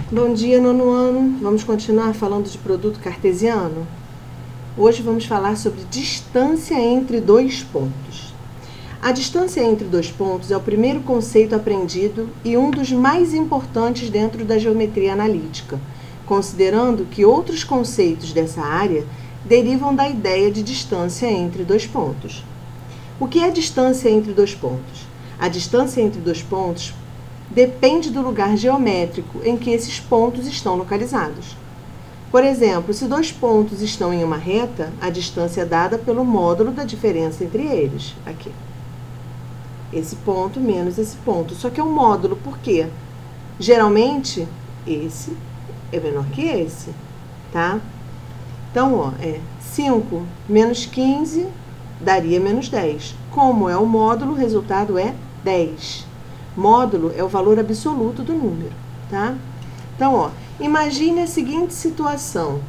Bom dia, nono ano. Vamos continuar falando de produto cartesiano? Hoje vamos falar sobre distância entre dois pontos. A distância entre dois pontos é o primeiro conceito aprendido e um dos mais importantes dentro da geometria analítica, considerando que outros conceitos dessa área derivam da ideia de distância entre dois pontos. O que é distância entre dois pontos? A distância entre dois pontos depende do lugar geométrico em que esses pontos estão localizados. Por exemplo, se dois pontos estão em uma reta, a distância é dada pelo módulo da diferença entre eles. Aqui. Esse ponto menos esse ponto. Só que é um módulo, por quê? Geralmente, esse é menor que esse, tá? Então, ó, 5 menos 15 daria menos 10. Como é o módulo, o resultado é 10. Módulo é o valor absoluto do número, tá? Então, ó, imagine a seguinte situação.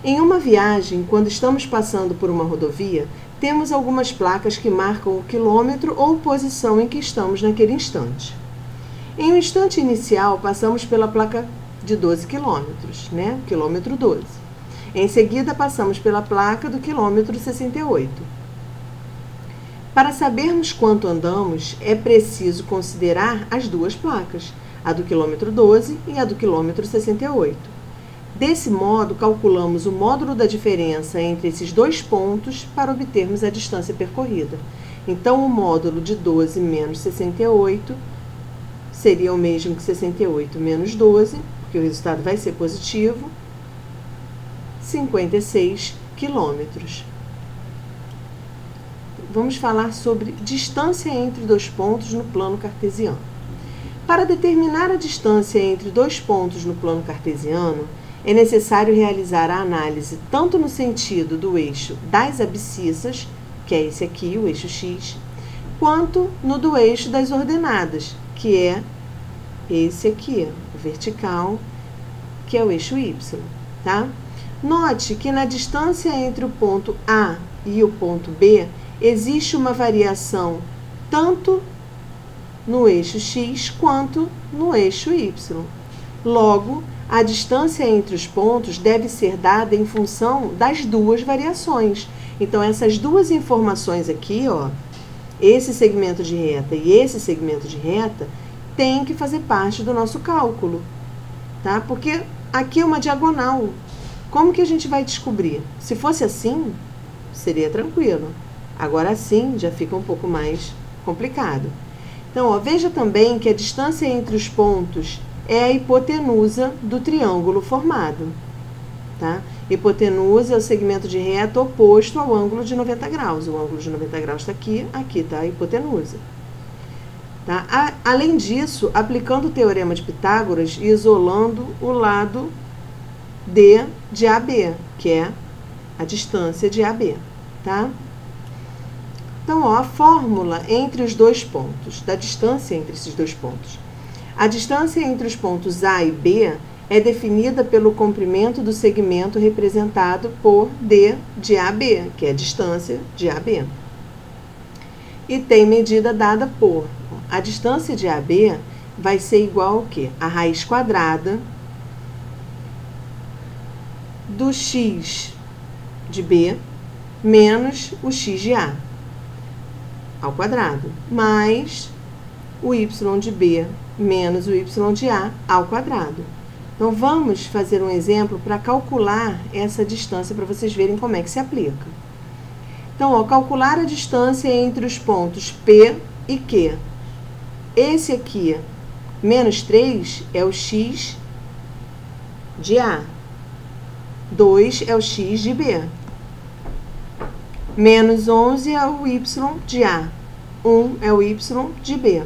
Em uma viagem, quando estamos passando por uma rodovia, temos algumas placas que marcam o quilômetro ou posição em que estamos naquele instante. Em um instante inicial, passamos pela placa de 12 quilômetros, né? Quilômetro 12. Em seguida, passamos pela placa do quilômetro 68. Para sabermos quanto andamos, é preciso considerar as duas placas, a do quilômetro 12 e a do quilômetro 68. Desse modo, calculamos o módulo da diferença entre esses dois pontos para obtermos a distância percorrida. Então, o módulo de 12 menos 68 seria o mesmo que 68 menos 12, porque o resultado vai ser positivo, 56 quilômetros. Vamos falar sobre distância entre dois pontos no plano cartesiano. Para determinar a distância entre dois pontos no plano cartesiano, é necessário realizar a análise tanto no sentido do eixo das abscissas, que é esse aqui, o eixo x, quanto no do eixo das ordenadas, que é esse aqui, o vertical, que é o eixo y, tá? Note que na distância entre o ponto A e o ponto B, existe uma variação tanto no eixo x quanto no eixo y. Logo, a distância entre os pontos deve ser dada em função das duas variações. Então, essas duas informações aqui, ó, esse segmento de reta e esse segmento de reta, tem que fazer parte do nosso cálculo, tá? Porque aqui é uma diagonal. Como que a gente vai descobrir? Se fosse assim, seria tranquilo. Agora sim, já fica um pouco mais complicado. Então, ó, veja também que a distância entre os pontos é a hipotenusa do triângulo formado, tá? Hipotenusa é o segmento de reta oposto ao ângulo de 90 graus. O ângulo de 90 graus está aqui, aqui está a hipotenusa. Tá? Além disso, aplicando o teorema de Pitágoras e isolando o lado D de AB, que é a distância de AB, tá? Então, ó, a fórmula entre os dois pontos, da distância entre esses dois pontos. A distância entre os pontos A e B é definida pelo comprimento do segmento representado por D de AB, que é a distância de AB. E tem medida dada por, a distância de AB vai ser igual ao quê? A raiz quadrada do x de B menos o x de A ao quadrado, mais o y de B menos o y de A ao quadrado. Então, vamos fazer um exemplo para calcular essa distância, para vocês verem como é que se aplica. Então, ó, calcular a distância entre os pontos P e Q. Esse aqui, menos 3, é o x de A. 2 é o x de B. Menos 11 é o y de A. 1 é o y de B.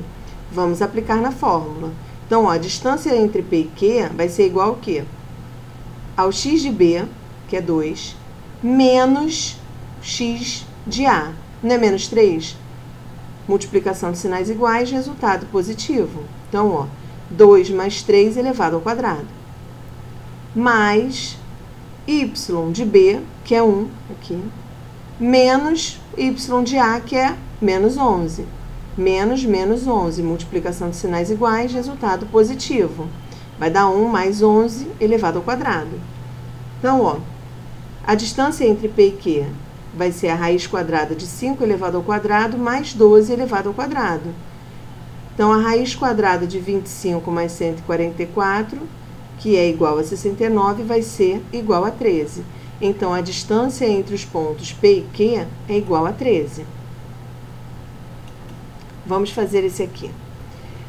Vamos aplicar na fórmula. Então, ó, a distância entre P e Q vai ser igual ao quê? Ao x de B, que é 2, menos x de A. Não é menos 3? Multiplicação de sinais iguais, resultado positivo. Então, ó, 2 mais 3 elevado ao quadrado. Mais y de B, que é 1, aqui, menos y de A, que é menos 11. Menos 11, multiplicação de sinais iguais, resultado positivo. Vai dar 1 mais 11 elevado ao quadrado. Então, ó, a distância entre P e Q vai ser a raiz quadrada de 5 elevado ao quadrado mais 12 elevado ao quadrado. Então, a raiz quadrada de 25 mais 144, que é igual a 69, vai ser igual a 13. Então, a distância entre os pontos P e Q é igual a 13. Vamos fazer esse aqui.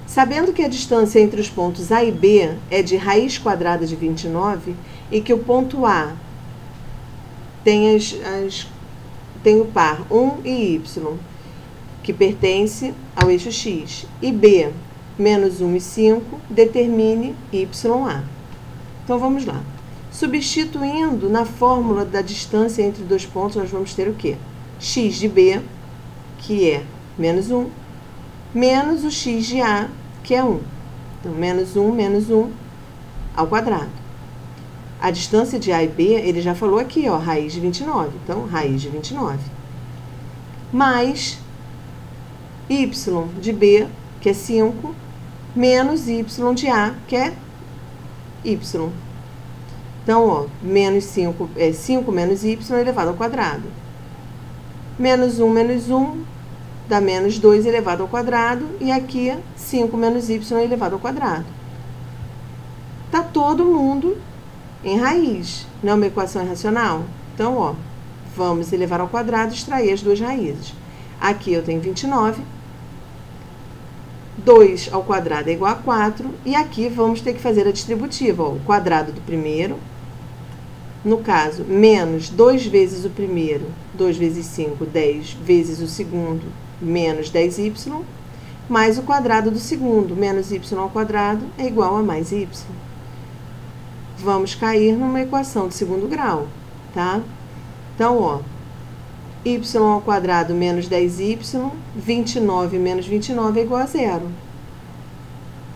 Sabendo que a distância entre os pontos A e B é de raiz quadrada de 29 e que o ponto A tem o par 1 e y, que pertence ao eixo x, e B, menos 1 e 5, determine YA. Então, vamos lá. Substituindo na fórmula da distância entre dois pontos, nós vamos ter o quê? X de B, que é menos 1, menos o x de A, que é 1. Então, menos 1 ao quadrado. A distância de A e B, ele já falou aqui, ó, raiz de 29. Então, raiz de 29. Mais y de B, que é 5, menos y de A, que é y. Então, ó, menos 5 é 5 menos y elevado ao quadrado. Menos 1 dá menos 2 elevado ao quadrado, e aqui 5 menos y elevado ao quadrado. Tá todo mundo em raiz, não é uma equação irracional? Então, ó, vamos elevar ao quadrado e extrair as duas raízes. Aqui eu tenho 29, 2 ao quadrado é igual a 4, e aqui vamos ter que fazer a distributiva, ó, o quadrado do primeiro, no caso, menos 2 vezes o primeiro, 2 vezes 5, 10 vezes o segundo, menos 10y, mais o quadrado do segundo, menos y ao quadrado, é igual a mais y. Vamos cair numa equação de segundo grau, tá? Então, ó, y ao quadrado menos 10y, 29 menos 29 é igual a 0.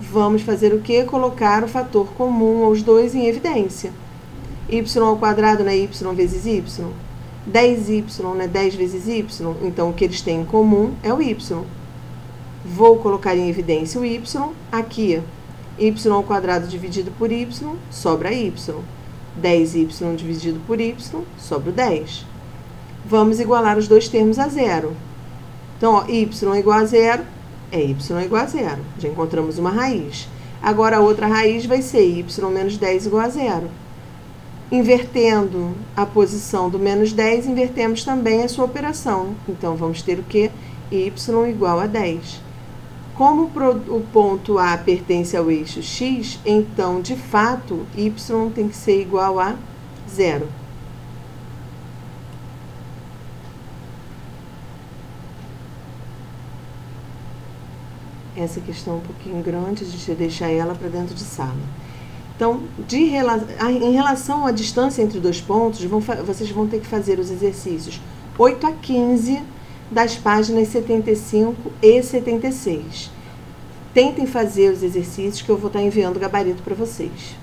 Vamos fazer o quê? Colocar o fator comum aos dois em evidência. Y ao quadrado não é y vezes y? 10y não é 10 vezes y? Então, o que eles têm em comum é o y. Vou colocar em evidência o y. Aqui, y ao quadrado dividido por y, sobra y. 10y dividido por y, sobra o 10. Vamos igualar os dois termos a zero. Então, ó, y igual a zero, é y igual a zero. Já encontramos uma raiz. Agora, a outra raiz vai ser y menos 10 igual a zero. Invertendo a posição do menos 10, invertemos também a sua operação. Então, vamos ter o quê? Y igual a 10. Como o ponto A pertence ao eixo x, então, de fato, y tem que ser igual a zero. Essa questão é um pouquinho grande, a gente vai deixar ela para dentro de sala. Então, em relação à distância entre dois pontos, vocês vão ter que fazer os exercícios 8 a 15 das páginas 75 e 76. Tentem fazer os exercícios que eu vou estar enviando o gabarito para vocês.